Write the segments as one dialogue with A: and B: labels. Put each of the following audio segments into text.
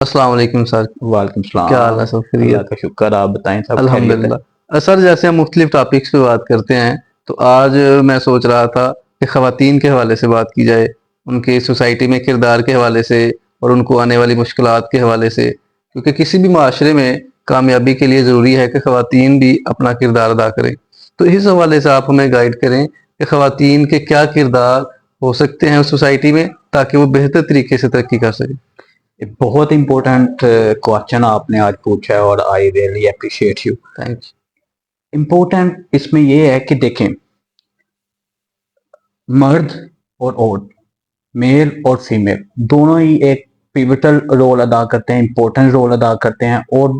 A: अस्सलाम वालेकुम सर।
B: वालेकुम
A: क्या हाल है,
B: सलाम।
A: सब
B: अल्लाह
A: खैरियत?
B: का शुक्र, आप बताएं, सब खैरियत है।
A: अल्हम्दुलिल्लाह। सर जैसे हम मुख्तलिफ टॉपिक्स पे बात करते हैं, तो आज मैं सोच रहा था कि ख़वातीन के हवाले से बात की जाए, उनके सोसाइटी में किरदार के हवाले से और उनको आने वाली मुश्किलात के हवाले से, क्योंकि किसी भी माशरे में कामयाबी के लिए ज़रूरी है कि ख़वातीन भी अपना किरदार अदा करें। तो इस हवाले से आप हमें गाइड करें कि ख़वातीन के क्या किरदार हो सकते हैं उस सोसाइटी में, ताकि वो बेहतर तरीके से तरक्की कर सकें।
B: ये बहुत इंपॉर्टेंट क्वेश्चन आपने आज पूछा है और I really appreciate you.
A: Thank
B: important इसमें ये है कि देखें, मर्द और औरत, मेल और फीमेल, दोनों ही एक पिवटल रोल अदा करते हैं, इंपॉर्टेंट रोल अदा करते हैं और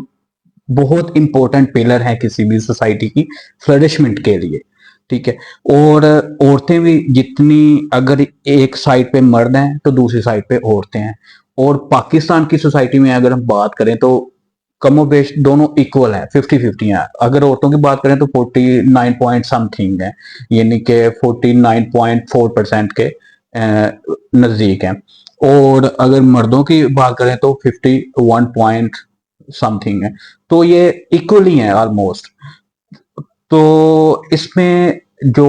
B: बहुत इंपॉर्टेंट पिलर है किसी भी सोसाइटी की फ्लरिशमेंट के लिए। ठीक है। और औरतें भी जितनी, अगर एक साइड पे मर्द हैं तो दूसरी साइड पे औरतें हैं। और पाकिस्तान की सोसाइटी में अगर हम बात करें तो कमो बेश दोनों इक्वल है, 50-50 है। अगर औरतों की बात करें तो 49 पॉइंट समथिंग है, यानी कि 49.4% के नजदीक है। और अगर मर्दों की बात करें तो 51 पॉइंट समथिंग है। तो ये इक्वली है ऑलमोस्ट। तो इसमें जो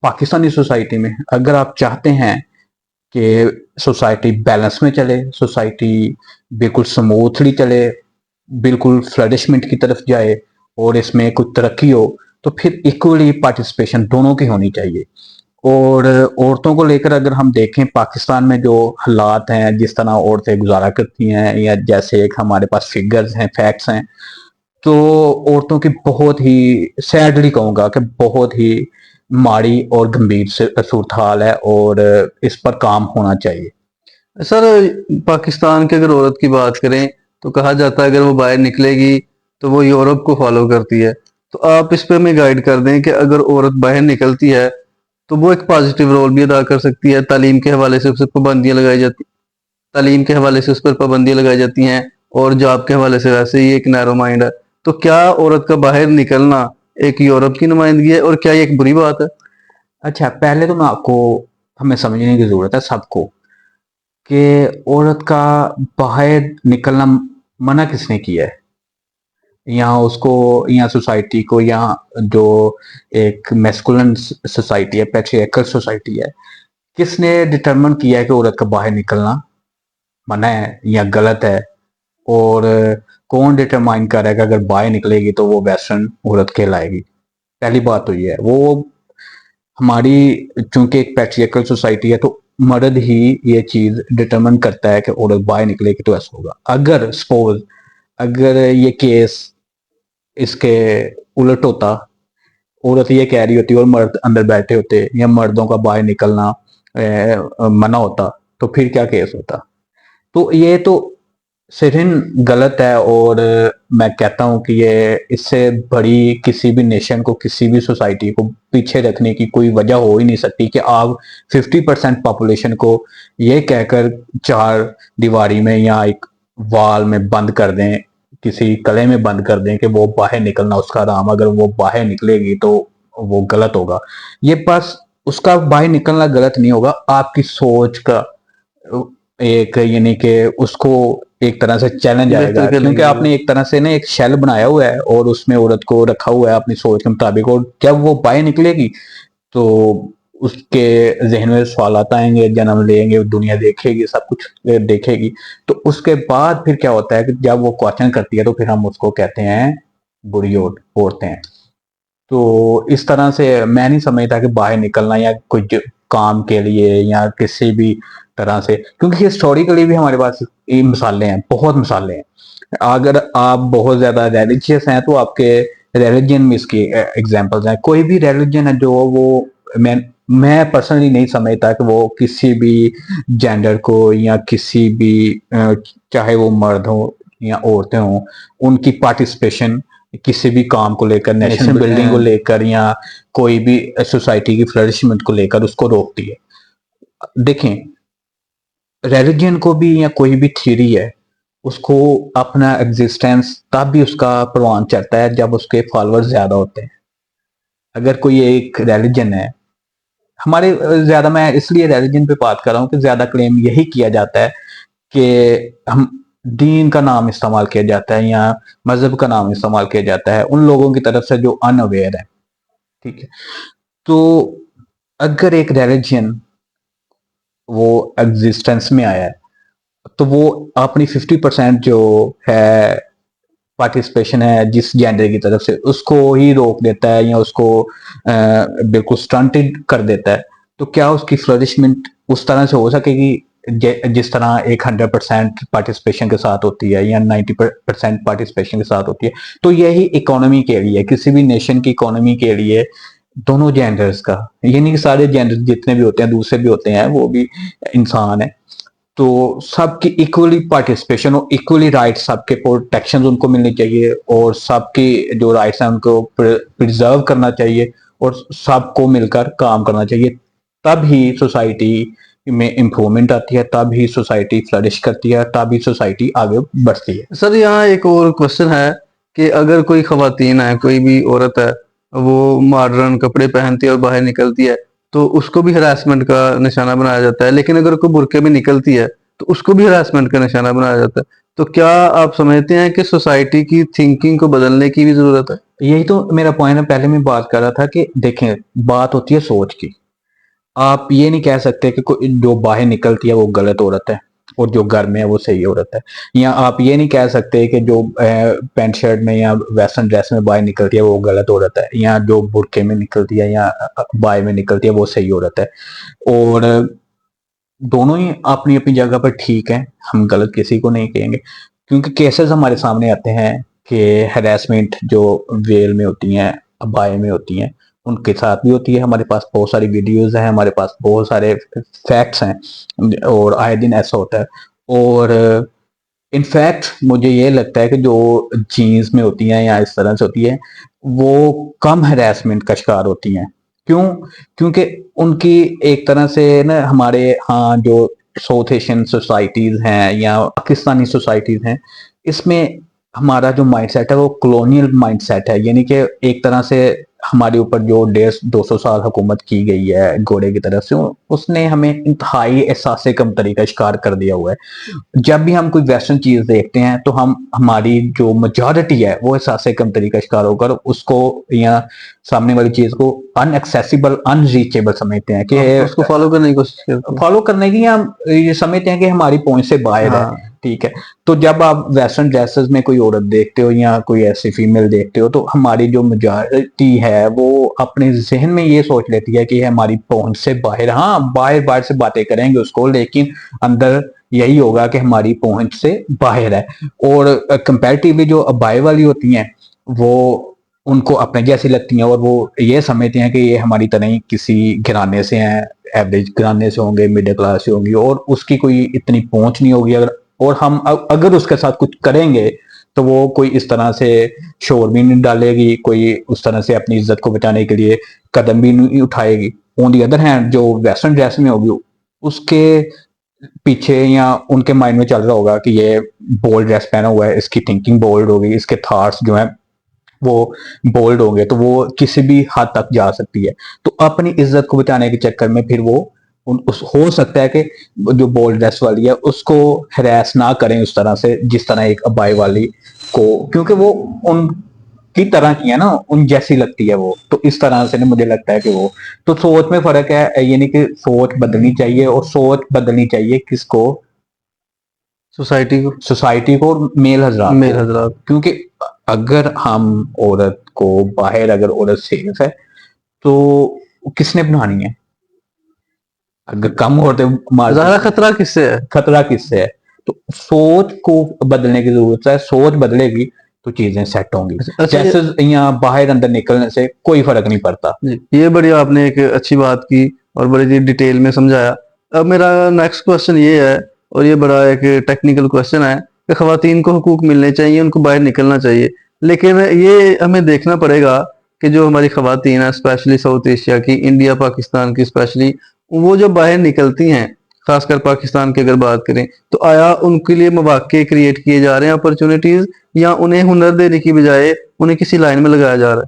B: पाकिस्तानी सोसाइटी में अगर आप चाहते हैं कि सोसाइटी बैलेंस में चले, सोसाइटी बिल्कुल स्मूथली चले, बिल्कुल फ्लरिशमेंट की तरफ जाए और इसमें कुछ तरक्की हो, तो फिर इक्वली पार्टिसिपेशन दोनों की होनी चाहिए। और औरतों को लेकर अगर हम देखें पाकिस्तान में जो हालात हैं, जिस तरह औरतें गुजारा करती हैं, या जैसे एक हमारे पास फिगर्स हैं, फैक्ट्स हैं, तो औरतों की बहुत ही सैडली कहूंगा कि बहुत ही माड़ी और गंभीर सूरत हाल है और इस पर काम होना चाहिए।
A: सर, पाकिस्तान की अगर औरत की बात करें, तो कहा जाता है अगर वो बाहर निकलेगी तो वो यूरोप को फॉलो करती है। तो आप इस पे हमें गाइड कर दें कि अगर औरत बाहर निकलती है तो वो एक पॉजिटिव रोल भी अदा कर सकती है। तालीम के हवाले से उस पर पाबंदियां लगाई जाती तालीम के हवाले से उस पर पाबंदियां लगाई जाती हैं, और जॉब के हवाले से वैसे ही एक नैरो माइंड है। तो क्या औरत का बाहर निकलना एक यूरोप की नुमाइंदगी है, और क्या ये एक बुरी बात है?
B: अच्छा, पहले तो मैं आपको, हमें समझने की जरूरत है सबको कि औरत का बाहर निकलना मना किसने किया है। यहाँ उसको, यहाँ सोसाइटी को, यहाँ जो एक मैस्कुलिन सोसाइटी है, पैट्रियार्कल सोसाइटी है, किसने डिटरमिन किया है कि औरत का बाहर निकलना मना है या गलत है? और कौन डिटरमाइन कर रहा है कि अगर बाहर निकलेगी तो वो वेस्टर्न औरत कहलाएगी? पहली बात तो ये है। वो हमारी, चूंकि एक पैट्रियार्कल सोसाइटी है, तो मर्द ही ये चीज डिटरमिन करता है कि औरत बाहर निकलेगी तो ऐसा होगा। अगर सपोज, अगर ये केस इसके उलट होता, औरत ये कह रही होती और मर्द अंदर बैठे होते, या मर्दों का बाहर निकलना मना होता, तो फिर क्या केस होता? तो ये तो सिर्फ गलत है। और मैं कहता हूं कि ये, इससे बड़ी किसी भी नेशन को, किसी भी सोसाइटी को पीछे रखने की कोई वजह हो ही नहीं सकती कि आप 50% पॉपुलेशन को ये कहकर चार दीवारी में या एक वॉल में बंद कर दें, किसी कले में बंद कर दें कि वो बाहर निकलना उसका आराम, अगर वो बाहर निकलेगी तो वो गलत होगा। ये बस, उसका बाहर निकलना गलत नहीं होगा, आपकी सोच का एक, यानी कि उसको एक तरह से चैलेंज
A: बेहतर
B: आएगा, क्योंकि
A: करेंगे वो।
B: आपने एक तरह से ना एक शेल बनाया हुआ है और उसमें औरत को रखा हुआ है अपनी सोच के मुताबिक, और जब वो बाहर निकलेगी तो उसके जहन में सवाल आएंगे, जन्म लेंगे, दुनिया देखेगी, सब कुछ देखेगी। तो उसके बाद फिर क्या होता है कि जब वो क्वेश्चन करती है तो फिर हम उसको कहते हैं बुरी औरतें। तो इस तरह से मैं नहीं समझता कि बाहर निकलना या कुछ काम के लिए या किसी भी तरह से, क्योंकि हिस्टोरिकली भी हमारे पास ये मिसालें हैं, बहुत मिसालें हैं। अगर आप बहुत ज्यादा रिलीजियस हैं तो आपके रिलीजन में इसकी एग्जांपल्स हैं। कोई भी रिलीजन है जो वो, मैं पर्सनली नहीं समझता कि वो किसी भी जेंडर को या किसी भी चाहे वो मर्द हो या औरतें हों, उनकी पार्टिसिपेशन किसी भी काम को लेकर, नेशन बिल्डिंग को लेकर या कोई भी सोसाइटी की फ्लरिशमेंट को लेकर उसको रोकती है। देखें, रिलीजन को भी या कोई भी थ्योरी है, उसको अपना एग्जिस्टेंस तब भी उसका परवान चढ़ता है जब उसके फॉलोअर्स ज्यादा होते हैं। अगर कोई एक रिलीजन है, हमारे ज्यादा, मैं इसलिए रिलीजन पे बात कर रहा हूँ कि ज्यादा क्लेम यही किया जाता है कि हम दीन का नाम इस्तेमाल किया जाता है या मजहब का नाम इस्तेमाल किया जाता है उन लोगों की तरफ से जो अनअवेयर है। ठीक है। तो अगर एक रिलीजन वो एग्जिस्टेंस में आया है तो वो अपनी 50% जो है पार्टिसिपेशन है जिस जेंडर की तरफ से उसको ही रोक देता है या उसको बिल्कुल स्टंटेड कर देता है। तो क्या उसकी फ्लरिशमेंट उस तरह से हो सकेगी जिस तरह एक 100% पार्टिसिपेशन के साथ होती है या 90% पार्टिसिपेशन के साथ होती है। तो यही इकोनॉमी के लिए किसी भी नेशन की इकोनॉमी के लिए दोनों जेंडर्स का, ये नहीं कि सारे जेंडर जितने भी होते हैं दूसरे भी होते हैं वो भी इंसान है, तो सबकी इक्वली पार्टिसिपेशन और इक्वली राइट्स, सबके प्रोटेक्शन उनको मिलनी चाहिए और सबकी जो राइट्स हैं उनको प्रिजर्व करना चाहिए और सबको मिलकर काम करना चाहिए। तब ही सोसाइटी में इम्प्रूवमेंट आती है, तब ही सोसाइटी फ्लरिश करती है, तब ही सोसाइटी आगे बढ़ती है।
A: सर यहाँ एक और क्वेश्चन है कि अगर कोई खवातीन है, कोई भी औरत है, वो मॉडर्न कपड़े पहनती है और बाहर निकलती है तो उसको भी हरासमेंट का निशाना बनाया जाता है, लेकिन अगर कोई बुर्के में निकलती है तो उसको भी हरासमेंट का निशाना बनाया जाता है। तो क्या आप समझते हैं कि सोसाइटी की थिंकिंग को बदलने की भी जरूरत है?
B: यही तो मेरा पॉइंट है, पहले मैं बात कर रहा था कि देखें बात होती है सोच की। आप ये नहीं कह सकते कि कोई जो बाहर निकलती है वो गलत औरत है और जो घर में है वो सही औरत है, या आप ये नहीं कह सकते कि जो पैंट शर्ट में या वेस्टर्न ड्रेस में बाहर निकलती है वो गलत औरत है, या जो बुरके में निकलती है या बाय में निकलती है वो सही औरत है। और दोनों ही अपनी अपनी जगह पर ठीक है, हम गलत किसी को नहीं कहेंगे, क्योंकि केसेस हमारे सामने आते हैं कि हैरेसमेंट जो वेल में होती हैं, अबाए में होती हैं, उनके साथ भी होती है। हमारे पास बहुत सारी वीडियोस हैं, हमारे पास बहुत सारे फैक्ट्स हैं और आए दिन ऐसा होता है। और इनफैक्ट मुझे ये लगता है कि जो जीन्स में होती हैं या इस तरह से होती है वो कम हरासमेंट का शिकार होती हैं। क्यों? क्योंकि उनकी एक तरह से ना हमारे यहाँ जो साउथ एशियन सोसाइटीज हैं या पाकिस्तानी सोसाइटीज हैं, इसमें हमारा जो माइंडसेट है वो कॉलोनियल माइंडसेट है, यानी कि एक तरह से हमारे ऊपर जो 150-200 साल हुकूमत की गई है घोड़े की तरफ से, उसने हमें इंतहाई एहसास कमतरी का शिकार कर दिया हुआ है। जब भी हम कोई वेस्टर्न चीज देखते हैं तो हम हमारी जो मेजॉरिटी है वो एहसास कमतरी का शिकार होकर उसको या सामने वाली चीज को अनएक्सेसिबल अनरीचेबल समझते हैं कि
A: उसको फॉलो करने की कोशिश करते हैं।
B: फॉलो करने की, या ये समझते हैं कि हमारी पहुंच से बाहर है।
A: हाँ।
B: ठीक है। तो जब आप वेस्टर्न ड्रेसेस में कोई औरत देखते हो या कोई ऐसी फीमेल देखते हो तो हमारी जो मेजॉरिटी है वो अपने जहन में ये सोच लेती है कि हमारी पहुंच से बाहर, हाँ बाहर बाहर से बातें करेंगे उसको, लेकिन अंदर यही होगा कि हमारी पहुंच से बाहर है। और कंपैरेटिवली जो अबाई वाली होती हैं वो उनको अपने जैसी लगती हैं और वो ये समझते हैं कि ये हमारी तरह ही किसी घराने से हैं, एवरेज घराने से होंगे, मिडिल क्लास से होंगी और उसकी कोई इतनी पहुंच नहीं होगी। अगर और हम अगर उसके साथ कुछ करेंगे तो वो कोई इस तरह से शोर भी नहीं डालेगी, कोई उस तरह से अपनी इज्जत को बचाने के लिए कदम भी नहीं उठाएगी। ऑन दी अदर हैंड जो वेस्टर्न ड्रेस में होगी उसके पीछे या उनके माइंड में चल रहा होगा कि ये बोल्ड ड्रेस पहना हुआ है, इसकी थिंकिंग बोल्ड होगी, इसके थॉट्स जो है वो बोल्ड होंगे, तो वो किसी भी हद तक जा सकती है। तो अपनी इज्जत को बचाने के चक्कर में फिर वो हो सकता है कि जो बोल्ड ड्रेस वाली है उसको हरास ना करें उस तरह से जिस तरह एक अबाई वाली को, क्योंकि वो उनकी तरह की है ना, उन जैसी लगती है वो, तो इस तरह से ना मुझे लगता है कि वो, तो सोच में फर्क है, यानी कि सोच बदलनी चाहिए और सोच बदलनी चाहिए किसको? सोसाइटी को और मेल हजरात
A: मेल
B: को।
A: हजरात।
B: क्योंकि अगर हम औरत को बाहर, अगर औरत सेफ है तो किसने बनानी है? अगर कम औरतें
A: ज्यादा खतरा किससे है?
B: खतरा किससे है? तो सोच को बदलने की जरूरत है, सोच बदलेगी तो चीजें सेट होंगी।
A: अच्छा
B: जैसे यहाँ बाहर अंदर निकलने से कोई फर्क नहीं पड़ता।
A: जी, ये बड़ी आपने एक अच्छी बात की और बड़ी डिटेल में समझाया। अब मेरा नेक्स्ट क्वेश्चन ये है, और ये बड़ा एक टेक्निकल क्वेश्चन है, कि खवातीन को हुकूक मिलने चाहिए, उनको बाहर निकलना चाहिए, लेकिन ये हमें देखना पड़ेगा कि जो हमारी खवातीन है, स्पेशली साउथ एशिया की, इंडिया पाकिस्तान की स्पेशली, वो जो बाहर निकलती हैं, खासकर पाकिस्तान की अगर बात करें, तो आया उनके लिए मौके क्रिएट किए जा रहे हैं, अपॉर्चुनिटीज, या उन्हें हुनर देने की बजाय उन्हें किसी लाइन में लगाया जा रहा है?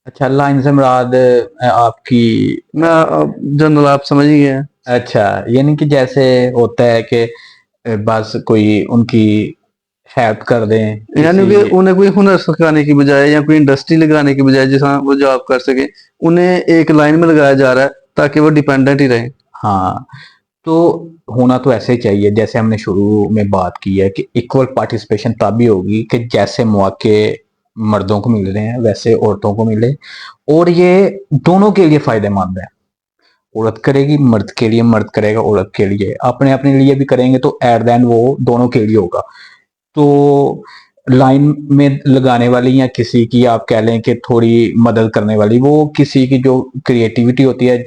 B: अच्छा, लाइन से मुराद आपकी?
A: मैं जनरल आप समझ ही गए हैं।
B: अच्छा, यानी कि जैसे होता है कि बस कोई उनकी हेल्प कर दें
A: यानी
B: किसी।
A: कि उन्हें कोई हुनर सिखाने की बजाय या कोई इंडस्ट्री लगाने की बजाय जहाँ वो जॉब कर सके, उन्हें एक लाइन में लगाया जा रहा है ताकि वो डिपेंडेंट ही रहे।
B: हाँ, तो होना तो ऐसे ही चाहिए जैसे हमने शुरू में बात की है कि इक्वल पार्टिसिपेशन तभी होगी कि जैसे मौके मर्दों को मिल रहे हैं वैसे औरतों को मिले, और ये दोनों के लिए फायदेमंद है। औरत करेगी मर्द के लिए, मर्द करेगा औरत के लिए, अपने अपने लिए भी करेंगे तो एट द एंड वो दोनों के लिए होगा। तो लाइन में लगाने वाली या किसी की आप कह लें कि थोड़ी मदद करने वाली, वो किसी की जो क्रिएटिविटी होती है,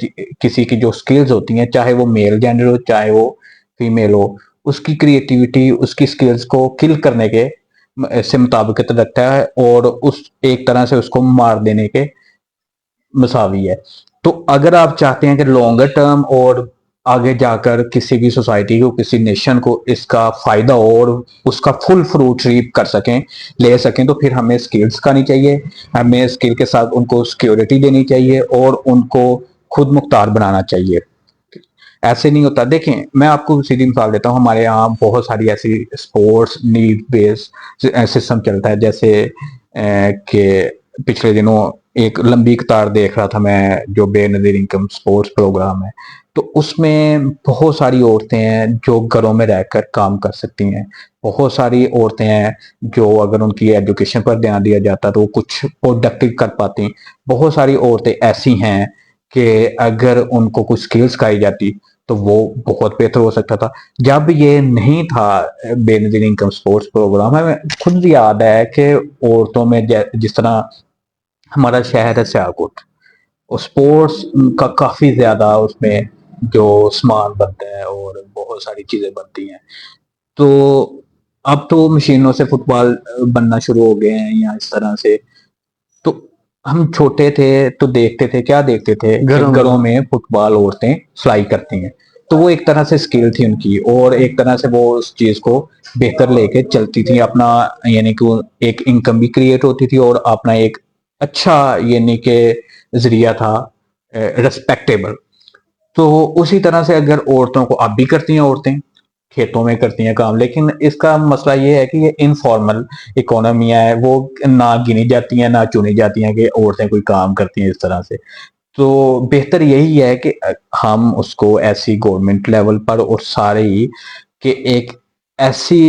B: किसी की जो स्किल्स होती हैं, चाहे वो मेल जेंडर हो चाहे वो फीमेल हो, उसकी क्रिएटिविटी उसकी स्किल्स को किल करने के से मुताबिकत रखता है और उस एक तरह से उसको मार देने के मसावी है। तो अगर आप चाहते हैं कि लॉन्गर टर्म और आगे जाकर किसी भी सोसाइटी को किसी नेशन को इसका फायदा हो और उसका फुल फ्रूट रीप कर सकें ले सकें, तो फिर हमें स्किल्स सिखानी चाहिए, हमें स्किल के साथ उनको सिक्योरिटी देनी चाहिए और उनको खुद मुख्तार बनाना चाहिए। ऐसे नहीं होता। देखें, मैं आपको सीधी मिसाल देता हूँ, हमारे यहाँ बहुत सारी ऐसी स्पोर्ट्स नीड बेस्ड सिस्टम चलता है, जैसे कि पिछले दिनों एक लंबी कतार देख रहा था मैं जो बेनजीर इनकम स्पोर्ट्स प्रोग्राम है, तो उसमें बहुत सारी औरतें हैं जो घरों में रहकर काम कर सकती हैं, बहुत सारी औरतें हैं जो अगर उनकी एजुकेशन पर ध्यान दिया जाता तो वो कुछ प्रोडक्टिव कर पाती, बहुत सारी औरतें ऐसी हैं कि अगर उनको कुछ स्किल्स सिखाई जाती तो वो बहुत बेहतर हो सकता था। जब ये नहीं था बेनजीर इनकम स्पोर्ट्स प्रोग्राम, हमें खुद याद है कि औरतों में जिस तरह हमारा शहर है सियालकोट, और स्पोर्ट्स का काफी ज्यादा उसमें जो सामान बनता है और बहुत सारी चीजें बनती हैं। तो अब तो मशीनों से फुटबॉल बनना शुरू हो गए हैं या इस तरह से। तो हम छोटे थे तो देखते थे, क्या देखते थे कि
A: घरों में।
B: घरों में फुटबॉल औरतें सिलाई करती हैं, तो वो एक तरह से स्किल थी उनकी और एक तरह से वो उस चीज को बेहतर लेके चलती थी अपना, यानी कि एक इनकम भी क्रिएट होती थी और अपना एक अच्छा यानी कि जरिया था रिस्पेक्टेबल। तो उसी तरह से अगर औरतों को अब भी करती हैं, औरतें खेतों में करती हैं काम, लेकिन इसका मसला ये है कि ये इनफॉर्मल इकोनॉमियां है, वो ना गिनी जाती हैं ना चुनी जाती हैं कि औरतें कोई काम करती हैं इस तरह से। तो बेहतर यही है कि हम उसको ऐसी गवर्नमेंट लेवल पर और सारे ही कि ऐसी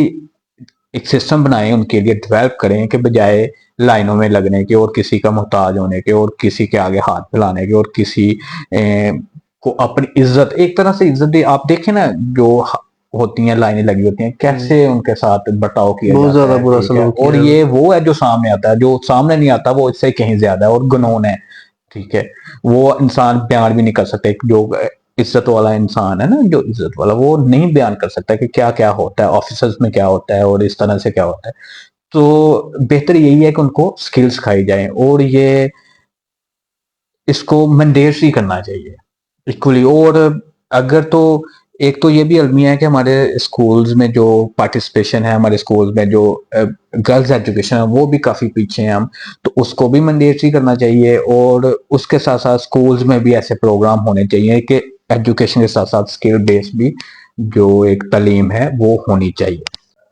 B: एक सिस्टम बनाएं उनके लिए डेवलप करें कि बजाय लाइनों में लगने के और किसी का मोहताज होने के और किसी के आगे हाथ फैलाने के और किसी को अपनी इज्जत एक तरह से इज्जत दे। आप देखें ना जो होती हैं लाइनें लगी होती हैं कैसे उनके साथ बर्ताव किया
A: बहुत
B: जाता
A: ज्यादा
B: है,
A: बुरा
B: ठीक है,
A: सलूक
B: और
A: किया है।
B: ये वो है जो सामने आता है, जो सामने नहीं आता वो इससे कहीं ज्यादा है और गुनून है, ठीक है। वो इंसान बयान भी नहीं कर सकते, जो इज्जत वाला इंसान है ना, जो इज्जत वाला वो नहीं बयान कर सकता कि क्या क्या होता है ऑफिसर्स में क्या होता है और इस तरह से क्या होता है। तो बेहतर यही है कि उनको स्किल्स सिखाई जाए और ये इसको मैंडेटरी करना चाहिए इक्वली। और अगर तो एक तो ये भी अलमिया है कि हमारे स्कूल्स में जो पार्टिसिपेशन है, हमारे स्कूल्स में जो गर्ल्स एजुकेशन है वो भी काफी पीछे हैं हम, तो उसको भी मैंडेटरी करना चाहिए और उसके साथ साथ स्कूल्स में भी ऐसे प्रोग्राम होने चाहिए कि एजुकेशन के साथ साथ स्किल बेस्ड भी जो एक तालीम है वो होनी चाहिए।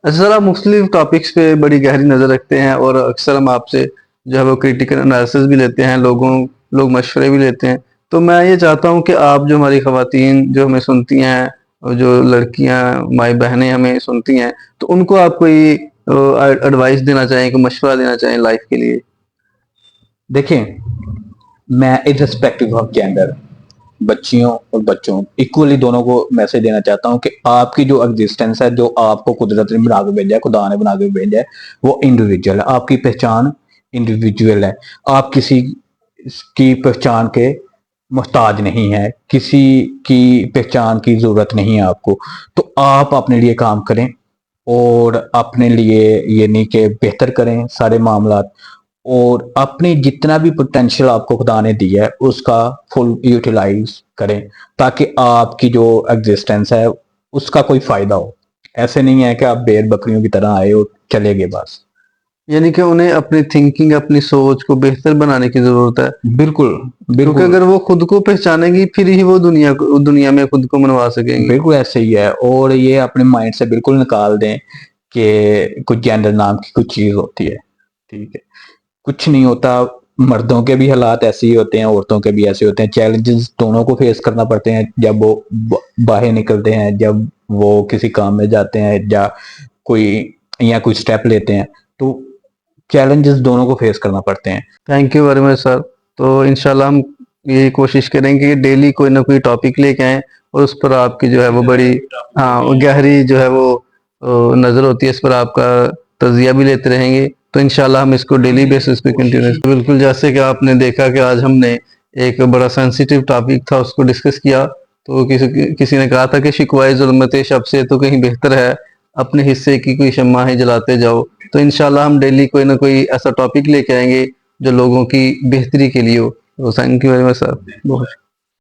A: अच्छा सर, आप मुख्तलिफ टॉपिक्स पे बड़ी गहरी नज़र रखते हैं और अक्सर हम आपसे जो है वो क्रिटिकल एनालिसिस भी लेते हैं, लोग मशवरे भी लेते हैं। तो मैं ये चाहता हूँ कि आप जो हमारी ख़वातीन जो हमें सुनती हैं और जो लड़कियां माई बहनें हमें सुनती हैं, तो उनको आप कोई एडवाइस देना चाहें, कोई मशवरा देना चाहें लाइफ के लिए।
B: देखें, मैं इररिस्पेक्टिव ऑफ जेंडर बच्चियों और बच्चों इक्वली दोनों को मैसेज देना चाहता हूं कि आपकी जो एग्जिस्टेंस है, जो आपको कुदरत ने बना के भेजा है, खुदा ने बना के भेजा है, वो इंडिविजुअल है, आपकी पहचान इंडिविजुअल है। आप किसी की पहचान के मोहताज नहीं है, किसी की पहचान की जरूरत नहीं है आपको। तो आप अपने लिए काम करें और अपने लिए ये नहीं कि बेहतर करें सारे मामला, और अपनी जितना भी पोटेंशियल आपको खुदा ने दिया है उसका फुल यूटिलाइज करें ताकि आपकी जो एग्जिस्टेंस है उसका कोई फायदा हो। ऐसे नहीं है कि आप भेड़ बकरियों की तरह आए और चले गए बस।
A: यानी कि उन्हें अपनी थिंकिंग, अपनी सोच को बेहतर बनाने की जरूरत है,
B: बिल्कुल,
A: क्योंकि
B: बिल्कुल,
A: अगर वो खुद को पहचानेंगी फिर ही वो दुनिया में खुद को मनवा सकेंगी।
B: बिल्कुल ऐसे ही है। और ये अपने माइंड से बिल्कुल निकाल दें कि कुछ जेंडर नाम की कुछ चीज़ होती है, ठीक है? कुछ नहीं होता, मर्दों के भी हालात ऐसे ही होते हैं, औरतों के भी ऐसे होते हैं। चैलेंजेस दोनों को फेस करना पड़ते हैं जब वो बाहर निकलते हैं, जब वो किसी काम में जाते हैं या कोई या कोई स्टेप लेते हैं, तो चैलेंजेस दोनों को फेस करना पड़ते हैं।
A: Thank you very much sir. तो इंशाल्लाह हम ये कोशिश करेंगे कि डेली कोई ना कोई टॉपिक लेके आएं और उस पर आपकी जो है वो बड़ी, हाँ, वो गहरी जो है वो नज़र होती है, इस पर आपका तजिया भी लेते रहेंगे। तो इंशाल्लाह हम इसको डेली बेसिस पे कंटिन्यूस, बिल्कुल जैसे कि आपने देखा कि आज हमने एक बड़ा सेंसिटिव टॉपिक था उसको डिस्कस किया। तो किसी ने कहा था कि शिकवाए ज़ुल्मत शब से तो कहीं बेहतर है अपने हिस्से की कोई शम्मा ही जलाते जाओ। तो इंशाल्लाह हम डेली कोई ना कोई ऐसा टॉपिक लेके आएंगे जो लोगों की बेहतरी के लिए हो। तो thank you very much sir. बहुत